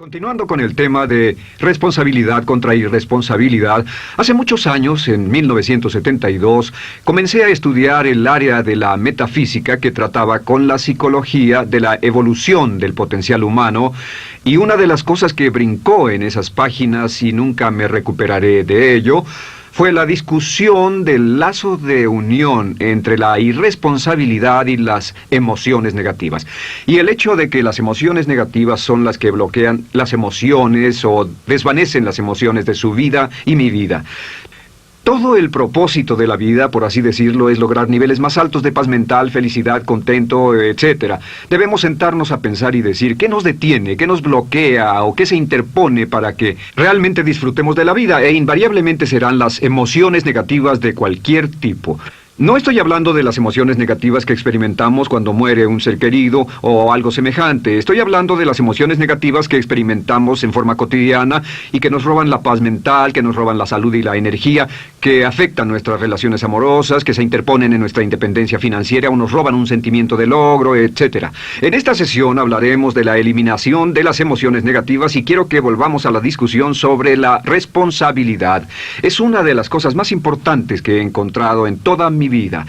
Continuando con el tema de responsabilidad contra irresponsabilidad, hace muchos años, en 1972, comencé a estudiar el área de la metafísica que trataba con la psicología de la evolución del potencial humano, y una de las cosas que brincó en esas páginas, y nunca me recuperaré de ello, fue la discusión del lazo de unión entre la irresponsabilidad y las emociones negativas. Y el hecho de que las emociones negativas son las que bloquean las emociones o desvanecen las emociones de su vida y mi vida. Todo el propósito de la vida, por así decirlo, es lograr niveles más altos de paz mental, felicidad, contento, etc. Debemos sentarnos a pensar y decir qué nos detiene, qué nos bloquea o qué se interpone para que realmente disfrutemos de la vida, e invariablemente serán las emociones negativas de cualquier tipo. No estoy hablando de las emociones negativas que experimentamos cuando muere un ser querido o algo semejante. Estoy hablando de las emociones negativas que experimentamos en forma cotidiana y que nos roban la paz mental, que nos roban la salud y la energía, que afectan nuestras relaciones amorosas, que se interponen en nuestra independencia financiera o nos roban un sentimiento de logro, etc. En esta sesión hablaremos de la eliminación de las emociones negativas y quiero que volvamos a la discusión sobre la responsabilidad. Es una de las cosas más importantes que he encontrado en toda mi vida.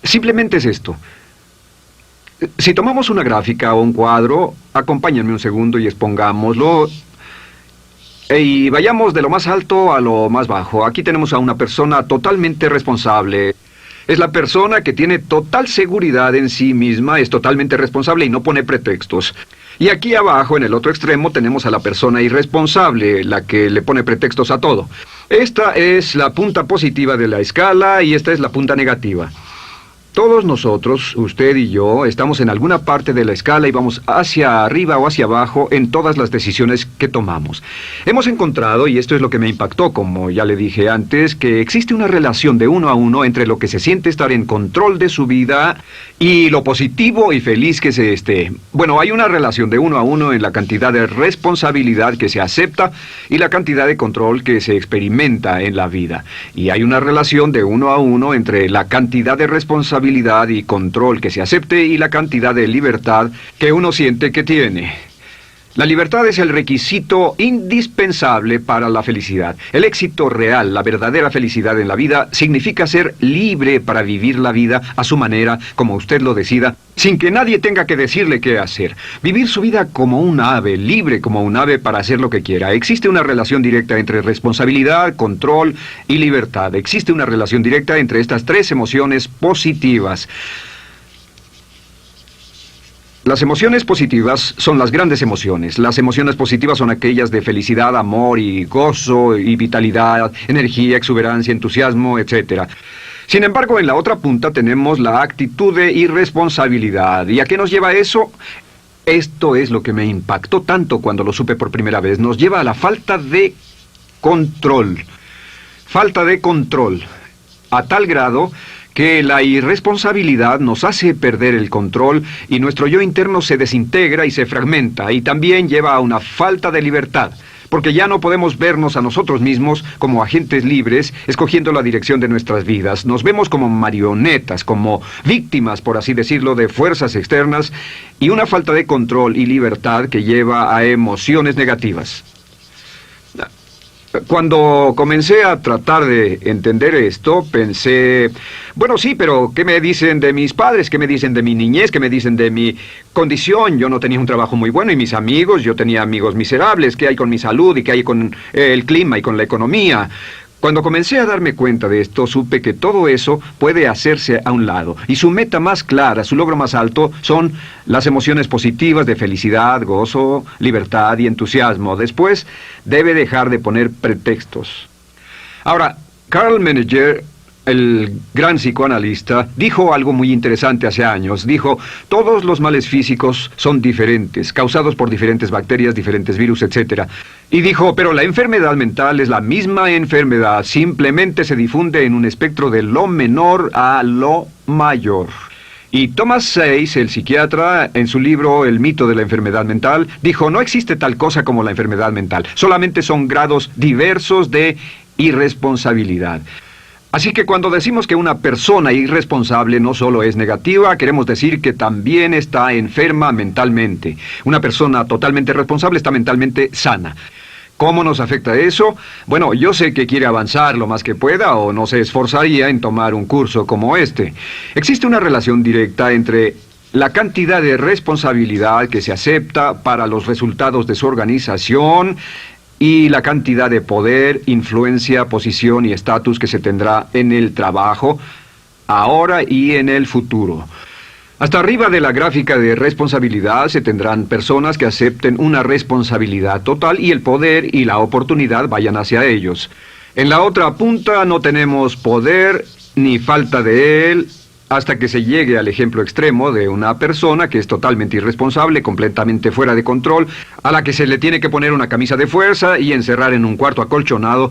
Simplemente es esto. Si tomamos una gráfica o un cuadro, acompáñenme un segundo y expongámoslo. Y vayamos de lo más alto a lo más bajo. Aquí tenemos a una persona totalmente responsable. Es la persona que tiene total seguridad en sí misma, es totalmente responsable y no pone pretextos. Y aquí abajo, en el otro extremo, tenemos a la persona irresponsable, la que le pone pretextos a todo. Esta es la punta positiva de la escala y esta es la punta negativa. Todos nosotros, usted y yo, estamos en alguna parte de la escala y vamos hacia arriba o hacia abajo en todas las decisiones que tomamos. Hemos encontrado, y esto es lo que me impactó, como ya le dije antes, que existe una relación de uno a uno entre lo que se siente estar en control de su vida y lo positivo y feliz que se esté. Bueno, hay una relación de uno a uno en la cantidad de responsabilidad que se acepta y la cantidad de control que se experimenta en la vida. Y hay una relación de uno a uno entre la cantidad de responsabilidad y control que se acepte y la cantidad de libertad que uno siente que tiene. La libertad es el requisito indispensable para la felicidad. El éxito real, la verdadera felicidad en la vida, significa ser libre para vivir la vida a su manera, como usted lo decida, sin que nadie tenga que decirle qué hacer. Vivir su vida como un ave, libre como un ave para hacer lo que quiera. Existe una relación directa entre responsabilidad, control y libertad. Existe una relación directa entre estas tres emociones positivas. Las emociones positivas son las grandes emociones. Las emociones positivas son aquellas de felicidad, amor y gozo y vitalidad, energía, exuberancia, entusiasmo, etc. Sin embargo, en la otra punta tenemos la actitud de irresponsabilidad. ¿Y a qué nos lleva eso? Esto es lo que me impactó tanto cuando lo supe por primera vez. Nos lleva a la falta de control. Falta de control. A tal grado que la irresponsabilidad nos hace perder el control y nuestro yo interno se desintegra y se fragmenta, y también lleva a una falta de libertad, porque ya no podemos vernos a nosotros mismos como agentes libres, escogiendo la dirección de nuestras vidas. Nos vemos como marionetas, como víctimas, por así decirlo, de fuerzas externas, y una falta de control y libertad que lleva a emociones negativas. Cuando comencé a tratar de entender esto, pensé, bueno, sí, pero ¿qué me dicen de mis padres? ¿Qué me dicen de mi niñez? ¿Qué me dicen de mi condición? Yo no tenía un trabajo muy bueno y mis amigos, yo tenía amigos miserables. ¿Qué hay con mi salud y qué hay con el clima y con la economía? Cuando comencé a darme cuenta de esto, supe que todo eso puede hacerse a un lado. Y su meta más clara, su logro más alto, son las emociones positivas de felicidad, gozo, libertad y entusiasmo. Después, debe dejar de poner pretextos. Ahora, Carl Menninger, el gran psicoanalista, dijo algo muy interesante hace años. Dijo, todos los males físicos son diferentes, causados por diferentes bacterias, diferentes virus, etc. Y dijo, pero la enfermedad mental es la misma enfermedad, simplemente se difunde en un espectro de lo menor a lo mayor. Y Thomas Sayce, el psiquiatra, en su libro El mito de la enfermedad mental, dijo, no existe tal cosa como la enfermedad mental, solamente son grados diversos de irresponsabilidad. Así que cuando decimos que una persona irresponsable no solo es negativa, queremos decir que también está enferma mentalmente. Una persona totalmente responsable está mentalmente sana. ¿Cómo nos afecta eso? Bueno, yo sé que quiere avanzar lo más que pueda o no se esforzaría en tomar un curso como este. Existe una relación directa entre la cantidad de responsabilidad que se acepta para los resultados de su organización y la cantidad de poder, influencia, posición y estatus que se tendrá en el trabajo, ahora y en el futuro. Hasta arriba de la gráfica de responsabilidad se tendrán personas que acepten una responsabilidad total y el poder y la oportunidad vayan hacia ellos. En la otra punta no tenemos poder ni falta de él, hasta que se llegue al ejemplo extremo de una persona que es totalmente irresponsable, completamente fuera de control, a la que se le tiene que poner una camisa de fuerza y encerrar en un cuarto acolchonado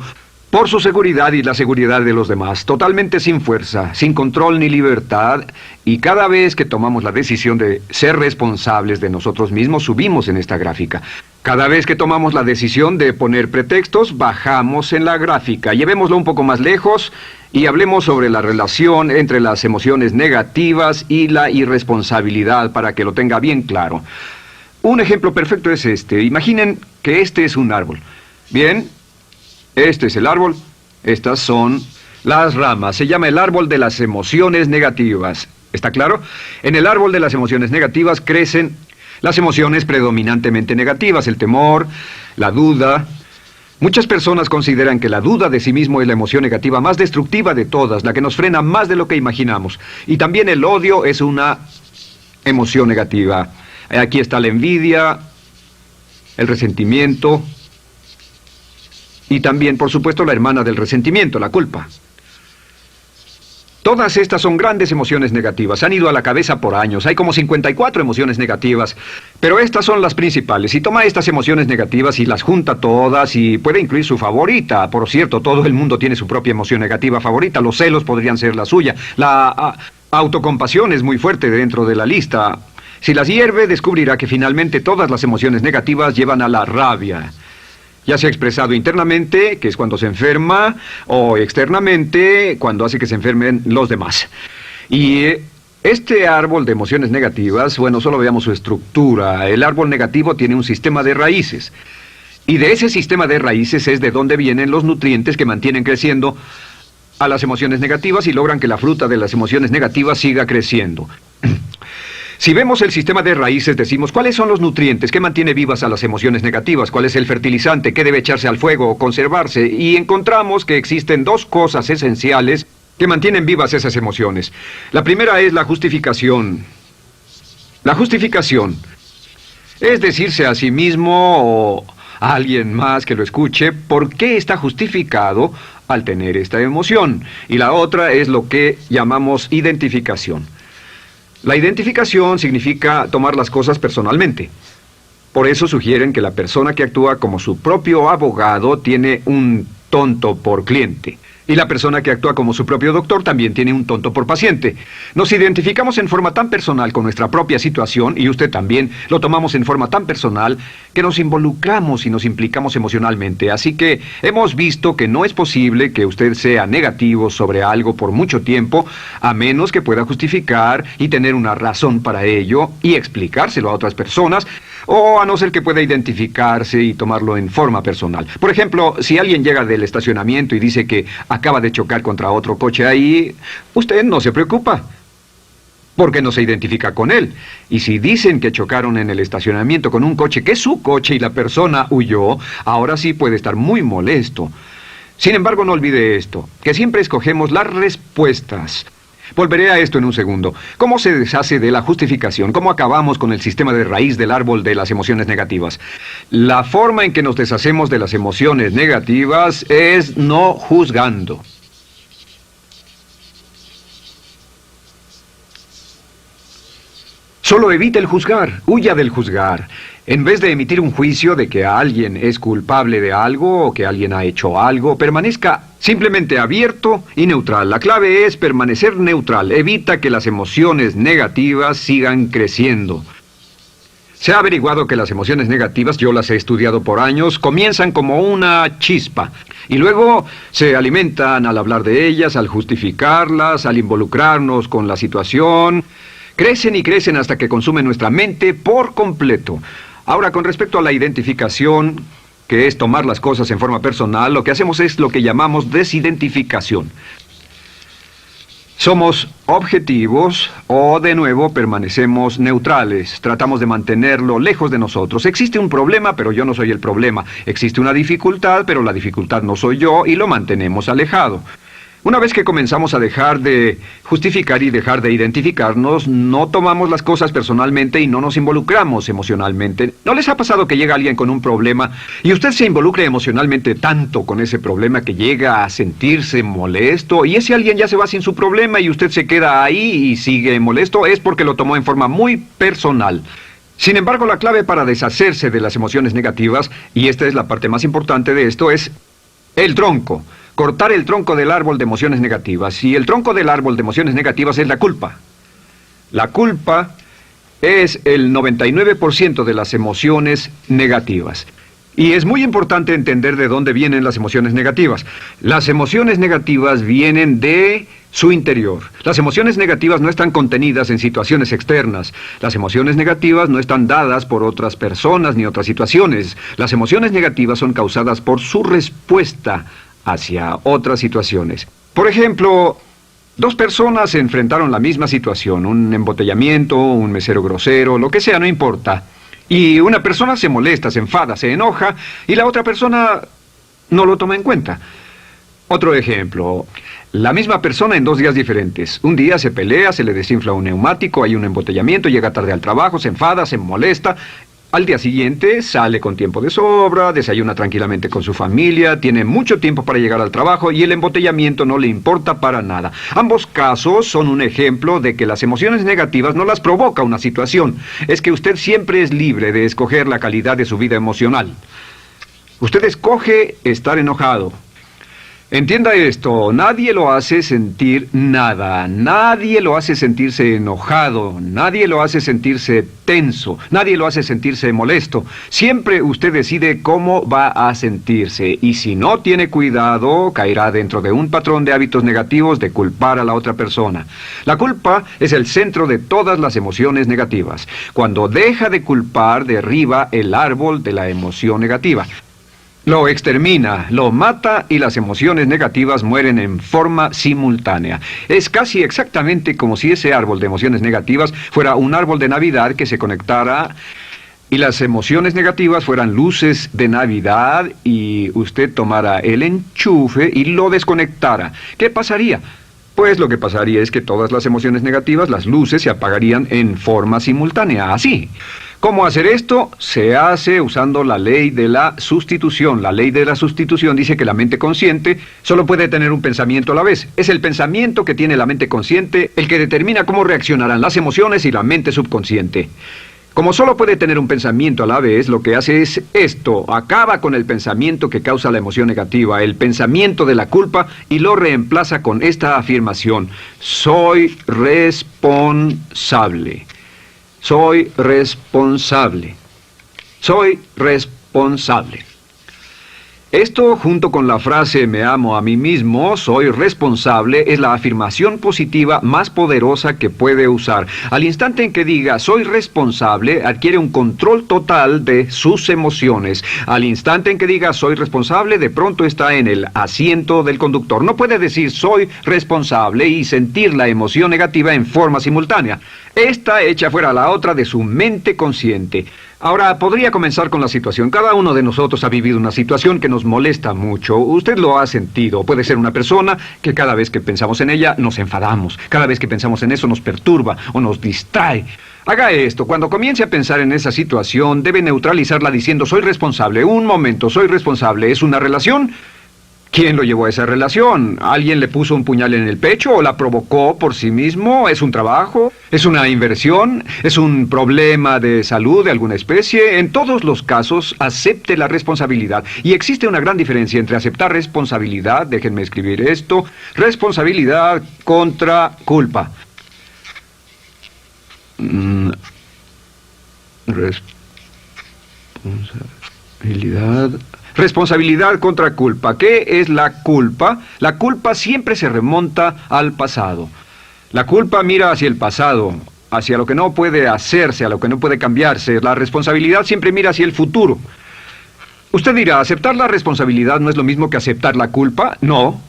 por su seguridad y la seguridad de los demás, totalmente sin fuerza, sin control ni libertad, y cada vez que tomamos la decisión de ser responsables de nosotros mismos, subimos en esta gráfica. Cada vez que tomamos la decisión de poner pretextos, bajamos en la gráfica. Llevémoslo un poco más lejos y hablemos sobre la relación entre las emociones negativas y la irresponsabilidad para que lo tenga bien claro. Un ejemplo perfecto es este. Imaginen que este es un árbol. Bien, este es el árbol, estas son las ramas. Se llama el árbol de las emociones negativas. ¿Está claro? En el árbol de las emociones negativas crecen las emociones predominantemente negativas, el temor, la duda. Muchas personas consideran que la duda de sí mismo es la emoción negativa más destructiva de todas, la que nos frena más de lo que imaginamos. Y también el odio es una emoción negativa. Aquí está la envidia, el resentimiento y también, por supuesto, la hermana del resentimiento, la culpa. Todas estas son grandes emociones negativas. Han ido a la cabeza por años. Hay como 54 emociones negativas. Pero estas son las principales. Si toma estas emociones negativas y las junta todas y puede incluir su favorita. Por cierto, todo el mundo tiene su propia emoción negativa favorita. Los celos podrían ser la suya. La autocompasión es muy fuerte dentro de la lista. Si las hierve, descubrirá que finalmente todas las emociones negativas llevan a la rabia. Ya sea expresado internamente, que es cuando se enferma, o externamente, cuando hace que se enfermen los demás. Y este árbol de emociones negativas, bueno, solo veamos su estructura. El árbol negativo tiene un sistema de raíces. Y de ese sistema de raíces es de donde vienen los nutrientes que mantienen creciendo a las emociones negativas y logran que la fruta de las emociones negativas siga creciendo. Si vemos el sistema de raíces, decimos, ¿cuáles son los nutrientes que mantiene vivas a las emociones negativas? ¿Cuál es el fertilizante? ¿Qué debe echarse al fuego o conservarse? Y encontramos que existen dos cosas esenciales que mantienen vivas esas emociones. La primera es la justificación. La justificación es decirse a sí mismo o a alguien más que lo escuche por qué está justificado al tener esta emoción. Y la otra es lo que llamamos identificación. La identificación significa tomar las cosas personalmente. Por eso sugieren que la persona que actúa como su propio abogado tiene un tonto por cliente. Y la persona que actúa como su propio doctor también tiene un tonto por paciente. Nos identificamos en forma tan personal con nuestra propia situación, y usted también, lo tomamos en forma tan personal, que nos involucramos y nos implicamos emocionalmente. Así que hemos visto que no es posible que usted sea negativo sobre algo por mucho tiempo, a menos que pueda justificar y tener una razón para ello y explicárselo a otras personas, o a no ser que pueda identificarse y tomarlo en forma personal. Por ejemplo, si alguien llega del estacionamiento y dice que acaba de chocar contra otro coche ahí, usted no se preocupa, porque no se identifica con él. Y si dicen que chocaron en el estacionamiento con un coche que es su coche y la persona huyó, ahora sí puede estar muy molesto. Sin embargo, no olvide esto, que siempre escogemos las respuestas. Volveré a esto en un segundo. ¿Cómo se deshace de la justificación? ¿Cómo acabamos con el sistema de raíz del árbol de las emociones negativas? La forma en que nos deshacemos de las emociones negativas es no juzgando. Solo evite el juzgar, huya del juzgar. En vez de emitir un juicio de que alguien es culpable de algo o que alguien ha hecho algo, permanezca simplemente abierto y neutral. La clave es permanecer neutral. Evita que las emociones negativas sigan creciendo. Se ha averiguado que las emociones negativas, yo las he estudiado por años, comienzan como una chispa y luego se alimentan al hablar de ellas, al justificarlas, al involucrarnos con la situación. Crecen y crecen hasta que consumen nuestra mente por completo. Ahora, con respecto a la identificación, que es tomar las cosas en forma personal, lo que hacemos es lo que llamamos desidentificación. Somos objetivos o, de nuevo, permanecemos neutrales. Tratamos de mantenerlo lejos de nosotros. Existe un problema, pero yo no soy el problema. Existe una dificultad, pero la dificultad no soy yo, y lo mantenemos alejado. Una vez que comenzamos a dejar de justificar y dejar de identificarnos, no tomamos las cosas personalmente y no nos involucramos emocionalmente. ¿No les ha pasado que llega alguien con un problema y usted se involucre emocionalmente tanto con ese problema que llega a sentirse molesto y ese alguien ya se va sin su problema y usted se queda ahí y sigue molesto? Es porque lo tomó en forma muy personal. Sin embargo, la clave para deshacerse de las emociones negativas, y esta es la parte más importante de esto, es el tronco. Cortar el tronco del árbol de emociones negativas. Y el tronco del árbol de emociones negativas es la culpa. La culpa es el 99% de las emociones negativas. Y es muy importante entender de dónde vienen las emociones negativas. Las emociones negativas vienen de su interior. Las emociones negativas no están contenidas en situaciones externas. Las emociones negativas no están dadas por otras personas ni otras situaciones. Las emociones negativas son causadas por su respuesta hacia otras situaciones. Por ejemplo, dos personas se enfrentaron la misma situación, un embotellamiento, un mesero grosero, lo que sea, no importa. Y una persona se molesta, se enfada, se enoja, y la otra persona no lo toma en cuenta. Otro ejemplo, la misma persona en 2 días diferentes. Un día se pelea, se le desinfla un neumático, hay un embotellamiento, llega tarde al trabajo, se enfada, se molesta. Al día siguiente sale con tiempo de sobra, desayuna tranquilamente con su familia, tiene mucho tiempo para llegar al trabajo y el embotellamiento no le importa para nada. Ambos casos son un ejemplo de que las emociones negativas no las provoca una situación. Es que usted siempre es libre de escoger la calidad de su vida emocional. Usted escoge estar enojado. Entienda esto, nadie lo hace sentir nada, nadie lo hace sentirse enojado, nadie lo hace sentirse tenso, nadie lo hace sentirse molesto. Siempre usted decide cómo va a sentirse y si no tiene cuidado, caerá dentro de un patrón de hábitos negativos de culpar a la otra persona. La culpa es el centro de todas las emociones negativas. Cuando deja de culpar, derriba el árbol de la emoción negativa. Lo extermina, lo mata y las emociones negativas mueren en forma simultánea. Es casi exactamente como si ese árbol de emociones negativas fuera un árbol de Navidad que se conectara y las emociones negativas fueran luces de Navidad y usted tomara el enchufe y lo desconectara. ¿Qué pasaría? Pues lo que pasaría es que todas las emociones negativas, las luces, se apagarían en forma simultánea, así. ¿Cómo hacer esto? Se hace usando la ley de la sustitución. La ley de la sustitución dice que la mente consciente solo puede tener un pensamiento a la vez. Es el pensamiento que tiene la mente consciente el que determina cómo reaccionarán las emociones y la mente subconsciente. Como solo puede tener un pensamiento a la vez, lo que hace es esto: acaba con el pensamiento que causa la emoción negativa, el pensamiento de la culpa, y lo reemplaza con esta afirmación: soy responsable. Soy responsable. Soy responsable. Esto, junto con la frase me amo a mí mismo, soy responsable, es la afirmación positiva más poderosa que puede usar. Al instante en que diga soy responsable, adquiere un control total de sus emociones. Al instante en que diga soy responsable, de pronto está en el asiento del conductor. No puede decir soy responsable y sentir la emoción negativa en forma simultánea. Esta echa fuera la otra de su mente consciente. Ahora, podría comenzar con la situación. Cada uno de nosotros ha vivido una situación que nos molesta mucho. Usted lo ha sentido. Puede ser una persona que cada vez que pensamos en ella nos enfadamos. Cada vez que pensamos en eso nos perturba o nos distrae. Haga esto. Cuando comience a pensar en esa situación, debe neutralizarla diciendo soy responsable. Un momento, soy responsable. ¿Es una relación? ¿Quién lo llevó a esa relación? ¿Alguien le puso un puñal en el pecho o la provocó por sí mismo? ¿Es un trabajo? ¿Es una inversión? ¿Es un problema de salud de alguna especie? En todos los casos, acepte la responsabilidad. Y existe una gran diferencia entre aceptar responsabilidad, déjenme escribir esto, responsabilidad contra culpa. Responsabilidad. Responsabilidad contra culpa. ¿Qué es la culpa? La culpa siempre se remonta al pasado. La culpa mira hacia el pasado, hacia lo que no puede hacerse, a lo que no puede cambiarse. La responsabilidad siempre mira hacia el futuro. Usted dirá, ¿aceptar la responsabilidad no es lo mismo que aceptar la culpa? No.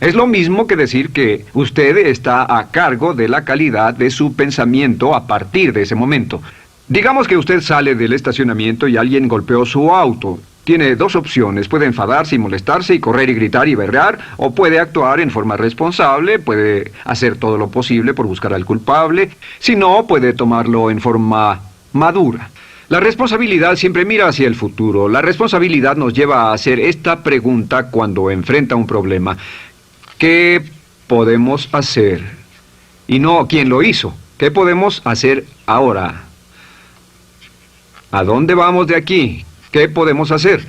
Es lo mismo que decir que usted está a cargo de la calidad de su pensamiento a partir de ese momento. Digamos que usted sale del estacionamiento y alguien golpeó su auto. Tiene dos opciones, puede enfadarse y molestarse y correr y gritar y berrear, o puede actuar en forma responsable, puede hacer todo lo posible por buscar al culpable, si no, puede tomarlo en forma madura. La responsabilidad siempre mira hacia el futuro. La responsabilidad nos lleva a hacer esta pregunta cuando enfrenta un problema. ¿Qué podemos hacer? Y no quién lo hizo. ¿Qué podemos hacer ahora? ¿A dónde vamos de aquí? ¿Qué podemos hacer?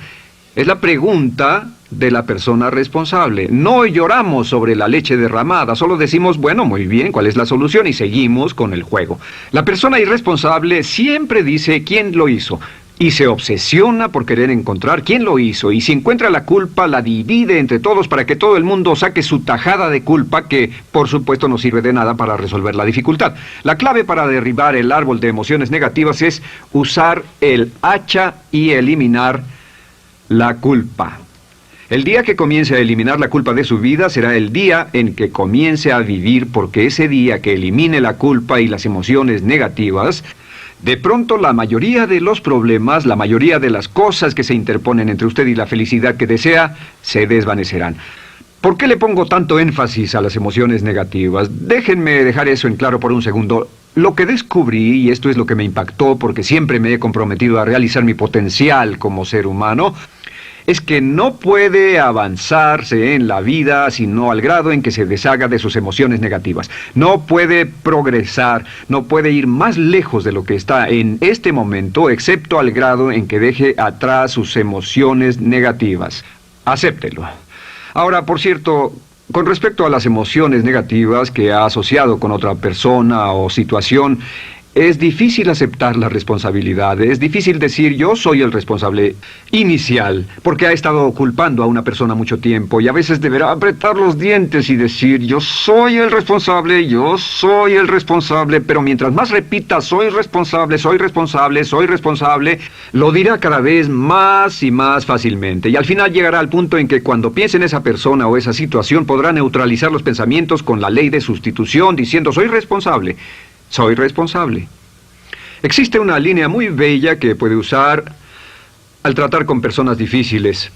Es la pregunta de la persona responsable. No lloramos sobre la leche derramada, solo decimos, bueno, muy bien, ¿cuál es la solución? Y seguimos con el juego. La persona irresponsable siempre dice quién lo hizo y se obsesiona por querer encontrar quién lo hizo, y si encuentra la culpa la divide entre todos para que todo el mundo saque su tajada de culpa, que por supuesto no sirve de nada para resolver la dificultad. La clave para derribar el árbol de emociones negativas es usar el hacha y eliminar la culpa. El día que comience a eliminar la culpa de su vida será el día en que comience a vivir, porque ese día que elimine la culpa y las emociones negativas, de pronto la mayoría de los problemas, la mayoría de las cosas que se interponen entre usted y la felicidad que desea, se desvanecerán. ¿Por qué le pongo tanto énfasis a las emociones negativas? Déjenme dejar eso en claro por un segundo. Lo que descubrí, y esto es lo que me impactó porque siempre me he comprometido a realizar mi potencial como ser humano, es que no puede avanzarse en la vida sino al grado en que se deshaga de sus emociones negativas. No puede progresar, no puede ir más lejos de lo que está en este momento, excepto al grado en que deje atrás sus emociones negativas. Acéptelo. Ahora, por cierto, con respecto a las emociones negativas que ha asociado con otra persona o situación, es difícil aceptar la responsabilidad, es difícil decir yo soy el responsable inicial, porque ha estado culpando a una persona mucho tiempo y a veces deberá apretar los dientes y decir yo soy el responsable, pero mientras más repita soy responsable, lo dirá cada vez más y más fácilmente, y al final llegará al punto en que cuando piense en esa persona o esa situación podrá neutralizar los pensamientos con la ley de sustitución diciendo soy responsable. Soy responsable. Existe una línea muy bella que puede usar al tratar con personas difíciles.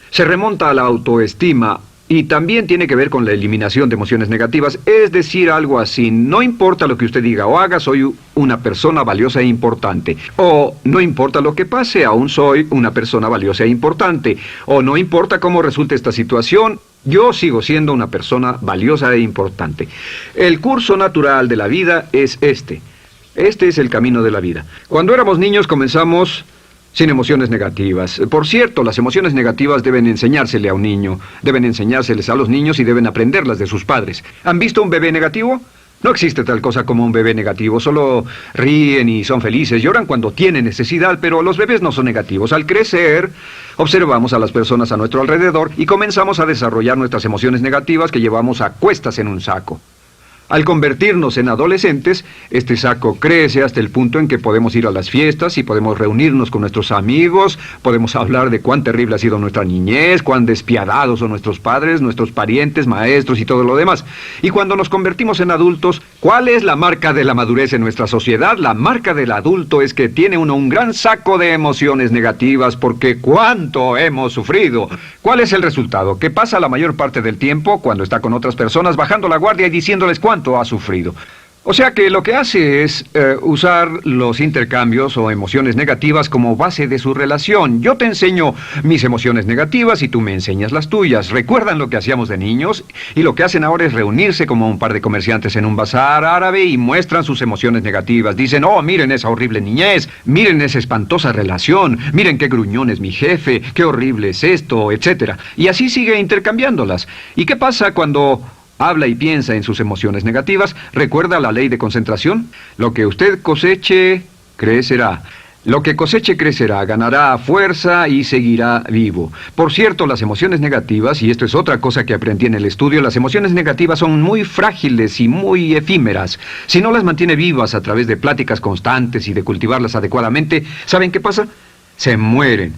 Se remonta a la autoestima y también tiene que ver con la eliminación de emociones negativas. Es decir, algo así, no importa lo que usted diga o haga, soy una persona valiosa e importante. O no importa lo que pase, aún soy una persona valiosa e importante. O no importa cómo resulte esta situación, yo sigo siendo una persona valiosa e importante. El curso natural de la vida es este. Este es el camino de la vida. Cuando éramos niños comenzamos sin emociones negativas. Por cierto, las emociones negativas deben enseñársele a un niño. Deben enseñárseles a los niños y deben aprenderlas de sus padres. ¿Han visto un bebé negativo? No existe tal cosa como un bebé negativo, solo ríen y son felices, lloran cuando tienen necesidad, pero los bebés no son negativos. Al crecer, observamos a las personas a nuestro alrededor y comenzamos a desarrollar nuestras emociones negativas que llevamos a cuestas en un saco. Al convertirnos en adolescentes, este saco crece hasta el punto en que podemos ir a las fiestas y podemos reunirnos con nuestros amigos, podemos hablar de cuán terrible ha sido nuestra niñez, cuán despiadados son nuestros padres, nuestros parientes, maestros y todo lo demás. Y cuando nos convertimos en adultos, ¿cuál es la marca de la madurez en nuestra sociedad? La marca del adulto es que tiene uno un gran saco de emociones negativas porque ¿cuánto hemos sufrido? ¿Cuál es el resultado? Que pasa la mayor parte del tiempo cuando está con otras personas bajando la guardia y diciéndoles cuánto ha sufrido. O sea que lo que hace es usar los intercambios o emociones negativas como base de su relación. Yo te enseño mis emociones negativas y tú me enseñas las tuyas. ¿Recuerdan lo que hacíamos de niños? Y lo que hacen ahora es reunirse como un par de comerciantes en un bazar árabe y muestran sus emociones negativas. Dicen, oh, miren esa horrible niñez, miren esa espantosa relación, miren qué gruñón es mi jefe, qué horrible es esto, etc. Y así sigue intercambiándolas. ¿Y qué pasa cuando habla y piensa en sus emociones negativas? ¿Recuerda la ley de concentración? Lo que usted coseche, crecerá. Lo que coseche crecerá, ganará fuerza y seguirá vivo. Por cierto, las emociones negativas, y esto es otra cosa que aprendí en el estudio, las emociones negativas son muy frágiles y muy efímeras. Si no las mantiene vivas a través de pláticas constantes y de cultivarlas adecuadamente, ¿saben qué pasa? Se mueren.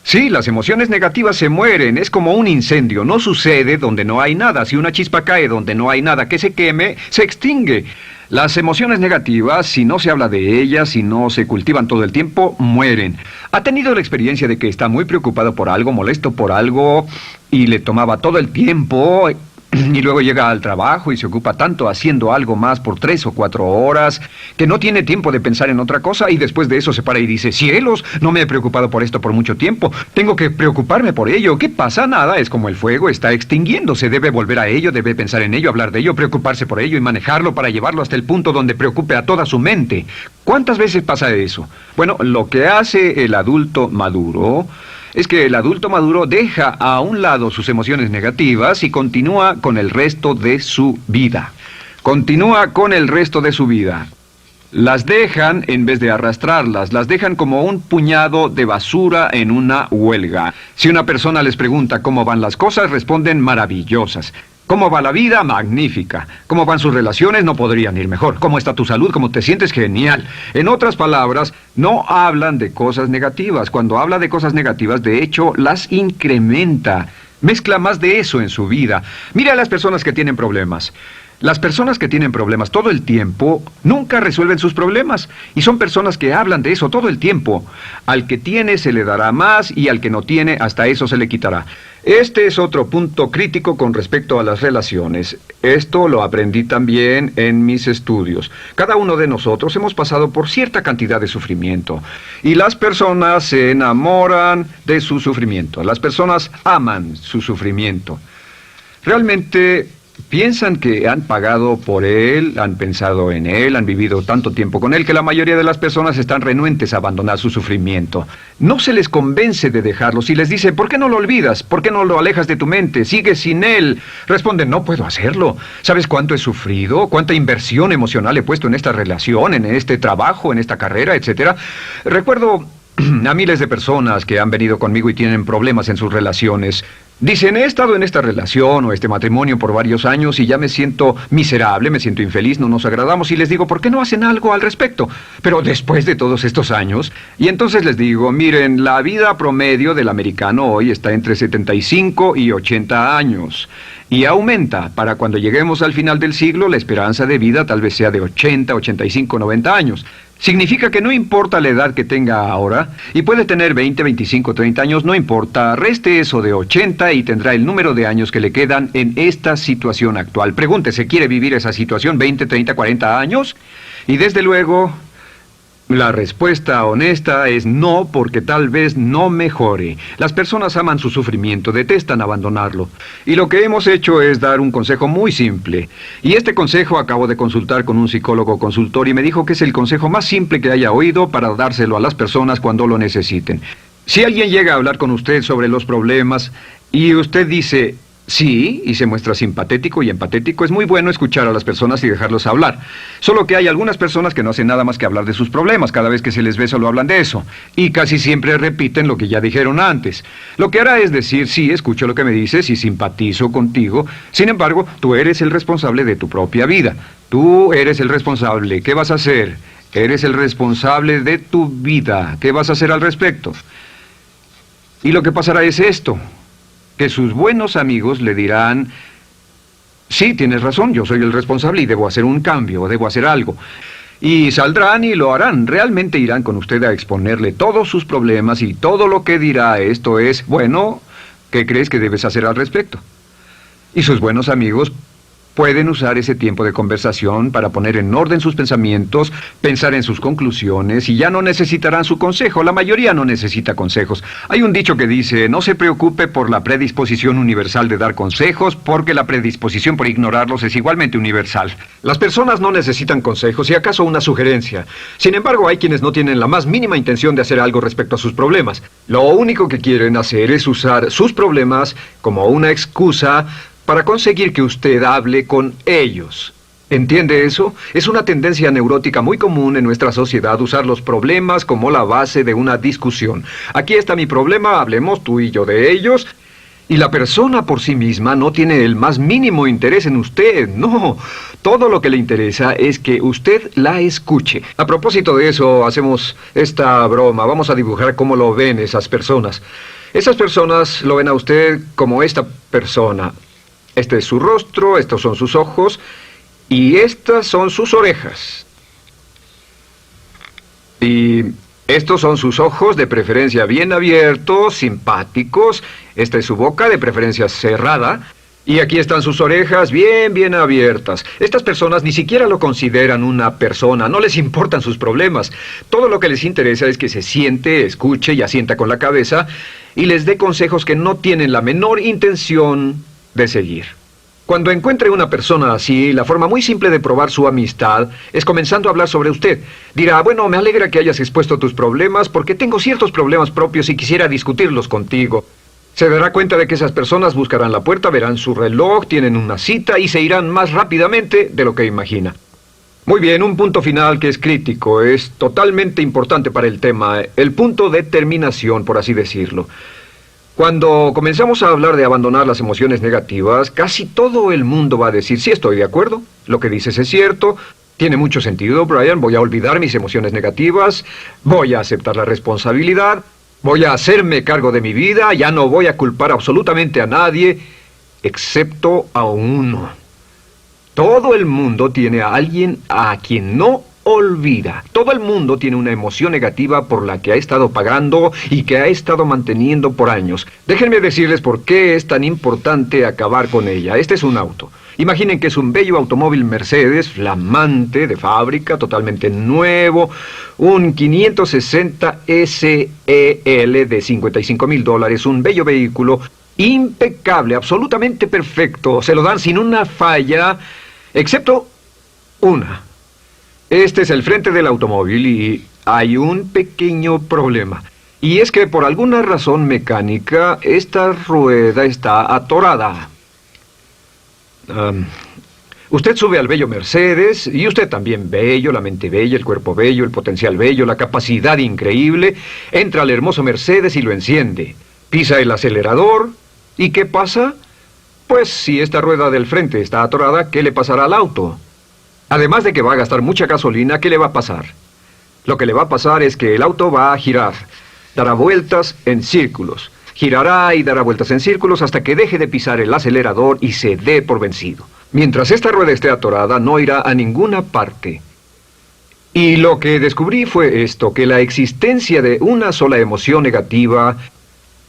Sí, las emociones negativas se mueren, es como un incendio, no sucede donde no hay nada. Si una chispa cae donde no hay nada que se queme, se extingue. Las emociones negativas, si no se habla de ellas, si no se cultivan todo el tiempo, mueren. ¿Ha tenido la experiencia de que está muy preocupado por algo, molesto por algo, y le tomaba todo el tiempo, y luego llega al trabajo y se ocupa tanto haciendo algo más por 3 o 4 horas, que no tiene tiempo de pensar en otra cosa, y después de eso se para y dice, cielos, no me he preocupado por esto por mucho tiempo, tengo que preocuparme por ello? ¿Qué pasa? Nada, es como el fuego, está extinguiéndose, debe volver a ello, debe pensar en ello, hablar de ello, preocuparse por ello y manejarlo para llevarlo hasta el punto donde preocupe a toda su mente. ¿Cuántas veces pasa eso? Bueno, lo que hace el adulto maduro es que el adulto maduro deja a un lado sus emociones negativas y continúa con el resto de su vida. Continúa con el resto de su vida. Las dejan en vez de arrastrarlas, las dejan como un puñado de basura en una huelga. Si una persona les pregunta cómo van las cosas, responden maravillosas. ¿Cómo va la vida? Magnífica. ¿Cómo van sus relaciones? No podrían ir mejor. ¿Cómo está tu salud? ¿Cómo te sientes? Genial. En otras palabras, no hablan de cosas negativas. Cuando habla de cosas negativas, de hecho, las incrementa. Mezcla más de eso en su vida. Mira a las personas que tienen problemas. Las personas que tienen problemas todo el tiempo nunca resuelven sus problemas, y son personas que hablan de eso todo el tiempo. Al que tiene se le dará más, y al que no tiene hasta eso se le quitará. Este es otro punto crítico con respecto a las relaciones. Esto lo aprendí también en mis estudios. Cada uno de nosotros hemos pasado por cierta cantidad de sufrimiento, y las personas se enamoran de su sufrimiento. Las personas aman su sufrimiento. Realmente piensan que han pagado por él, han pensado en él, han vivido tanto tiempo con él, que la mayoría de las personas están renuentes a abandonar su sufrimiento. No se les convence de dejarlo. Si les dice, ¿por qué no lo olvidas? ¿Por qué no lo alejas de tu mente? ¿Sigues sin él? Responden, no puedo hacerlo. ¿Sabes cuánto he sufrido? ¿Cuánta inversión emocional he puesto en esta relación, en este trabajo, en esta carrera, etcétera? Recuerdo a miles de personas que han venido conmigo y tienen problemas en sus relaciones. Dicen, he estado en esta relación o este matrimonio por varios años y ya me siento miserable, me siento infeliz, no nos agradamos, y les digo, ¿por qué no hacen algo al respecto? Pero después de todos estos años, y entonces les digo, miren, la vida promedio del americano hoy está entre 75 y 80 años. Y aumenta. Para cuando lleguemos al final del siglo, la esperanza de vida tal vez sea de 80, 85, 90 años. Significa que no importa la edad que tenga ahora, y puede tener 20, 25, 30 años, no importa, reste eso de 80 y tendrá el número de años que le quedan en esta situación actual. Pregúntese, ¿quiere vivir esa situación 20, 30, 40 años? Y desde luego, la respuesta honesta es no, porque tal vez no mejore. Las personas aman su sufrimiento, detestan abandonarlo. Y lo que hemos hecho es dar un consejo muy simple. Y este consejo acabo de consultar con un psicólogo consultor y me dijo que es el consejo más simple que haya oído para dárselo a las personas cuando lo necesiten. Si alguien llega a hablar con usted sobre los problemas y usted dice sí, y se muestra simpatético y empatético, es muy bueno escuchar a las personas y dejarlos hablar. Solo que hay algunas personas que no hacen nada más que hablar de sus problemas. Cada vez que se les ve solo hablan de eso. Y casi siempre repiten lo que ya dijeron antes. Lo que hará es decir, sí, escucho lo que me dices y simpatizo contigo. Sin embargo, tú eres el responsable de tu propia vida. Tú eres el responsable. ¿Qué vas a hacer? Eres el responsable de tu vida. ¿Qué vas a hacer al respecto? Y lo que pasará es esto, que sus buenos amigos le dirán, sí, tienes razón, yo soy el responsable y debo hacer un cambio, debo hacer algo. Y saldrán y lo harán, realmente irán con usted a exponerle todos sus problemas y todo lo que dirá esto es, bueno, ¿qué crees que debes hacer al respecto? Y sus buenos amigos pueden usar ese tiempo de conversación para poner en orden sus pensamientos, pensar en sus conclusiones, y ya no necesitarán su consejo. La mayoría no necesita consejos. Hay un dicho que dice, no se preocupe por la predisposición universal de dar consejos, porque la predisposición por ignorarlos es igualmente universal. Las personas no necesitan consejos, y acaso una sugerencia. Sin embargo, hay quienes no tienen la más mínima intención de hacer algo respecto a sus problemas. Lo único que quieren hacer es usar sus problemas como una excusa para conseguir que usted hable con ellos. ¿Entiende eso? Es una tendencia neurótica muy común en nuestra sociedad usar los problemas como la base de una discusión. Aquí está mi problema, hablemos tú y yo de ellos. Y la persona por sí misma no tiene el más mínimo interés en usted, no. Todo lo que le interesa es que usted la escuche. A propósito de eso, hacemos esta broma. Vamos a dibujar cómo lo ven esas personas. Esas personas lo ven a usted como esta persona. Este es su rostro, estos son sus ojos y estas son sus orejas. Y estos son sus ojos, de preferencia bien abiertos, simpáticos. Esta es su boca, de preferencia cerrada. Y aquí están sus orejas bien abiertas. Estas personas ni siquiera lo consideran una persona, no les importan sus problemas. Todo lo que les interesa es que se siente, escuche y asienta con la cabeza y les dé consejos que no tienen la menor intención de seguir. Cuando encuentre una persona así, la forma muy simple de probar su amistad es comenzando a hablar sobre usted. Dirá, bueno, me alegra que hayas expuesto tus problemas porque tengo ciertos problemas propios y quisiera discutirlos contigo. Se dará cuenta de que esas personas buscarán la puerta, verán su reloj, tienen una cita y se irán más rápidamente de lo que imagina. Muy bien, un punto final que es crítico, es totalmente importante para el tema, el punto de terminación, por así decirlo. Cuando comenzamos a hablar de abandonar las emociones negativas, casi todo el mundo va a decir, sí, estoy de acuerdo, lo que dices es cierto, tiene mucho sentido, Brian, voy a olvidar mis emociones negativas, voy a aceptar la responsabilidad, voy a hacerme cargo de mi vida, ya no voy a culpar absolutamente a nadie, excepto a uno. Todo el mundo tiene a alguien a quien no olvida. Todo el mundo tiene una emoción negativa por la que ha estado pagando y que ha estado manteniendo por años. Déjenme decirles por qué es tan importante acabar con ella. Este es un auto. Imaginen que es un bello automóvil Mercedes, flamante, de fábrica, totalmente nuevo, un 560 SEL de $55,000, un bello vehículo, impecable, absolutamente perfecto. Se lo dan sin una falla, excepto una. Este es el frente del automóvil y hay un pequeño problema. Y es que por alguna razón mecánica, esta rueda está atorada. Usted sube al bello Mercedes, y usted también bello, la mente bella, el cuerpo bello, el potencial bello, la capacidad increíble. Entra al hermoso Mercedes y lo enciende. Pisa el acelerador, ¿y qué pasa? Pues si esta rueda del frente está atorada, ¿qué le pasará al auto? Además de que va a gastar mucha gasolina, ¿qué le va a pasar? Lo que le va a pasar es que el auto va a girar, dará vueltas en círculos. Girará y dará vueltas en círculos hasta que deje de pisar el acelerador y se dé por vencido. Mientras esta rueda esté atorada, no irá a ninguna parte. Y lo que descubrí fue esto, que la existencia de una sola emoción negativa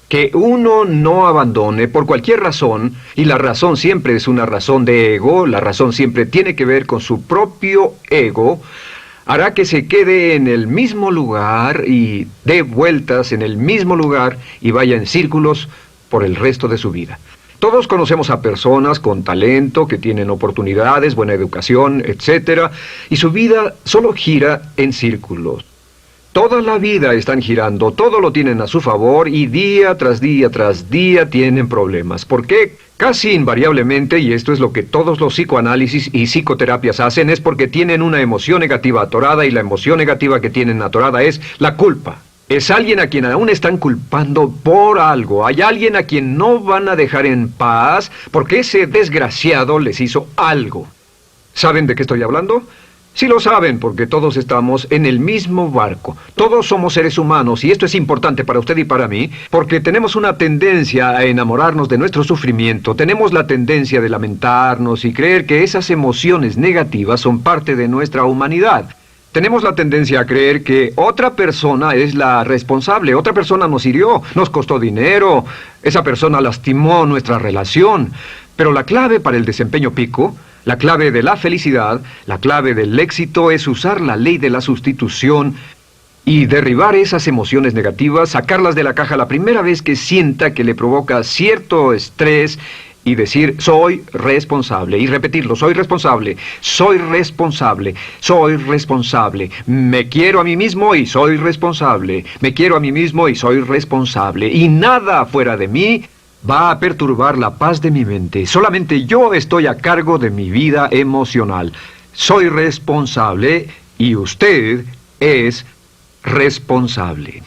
que uno no abandone por cualquier razón, y la razón siempre es una razón de ego, la razón siempre tiene que ver con su propio ego, hará que se quede en el mismo lugar y dé vueltas en el mismo lugar y vaya en círculos por el resto de su vida. Todos conocemos a personas con talento, que tienen oportunidades, buena educación, etc., y su vida solo gira en círculos. Toda la vida están girando, todo lo tienen a su favor y día tras día tras día tienen problemas. ¿Por qué? Casi invariablemente, y esto es lo que todos los psicoanálisis y psicoterapias hacen, es porque tienen una emoción negativa atorada y la emoción negativa que tienen atorada es la culpa. Es alguien a quien aún están culpando por algo. Hay alguien a quien no van a dejar en paz porque ese desgraciado les hizo algo. ¿Saben de qué estoy hablando? Sí lo saben, porque todos estamos en el mismo barco. Todos somos seres humanos, y esto es importante para usted y para mí, porque tenemos una tendencia a enamorarnos de nuestro sufrimiento. Tenemos la tendencia de lamentarnos y creer que esas emociones negativas son parte de nuestra humanidad. Tenemos la tendencia a creer que otra persona es la responsable, otra persona nos hirió, nos costó dinero, esa persona lastimó nuestra relación. Pero la clave para el desempeño pico, la clave de la felicidad, la clave del éxito es usar la ley de la sustitución y derribar esas emociones negativas, sacarlas de la caja la primera vez que sienta que le provoca cierto estrés y decir, soy responsable, y repetirlo, soy responsable, soy responsable, soy responsable, me quiero a mí mismo y soy responsable, me quiero a mí mismo y soy responsable, y nada fuera de mí va a perturbar la paz de mi mente. Solamente yo estoy a cargo de mi vida emocional. Soy responsable y usted es responsable.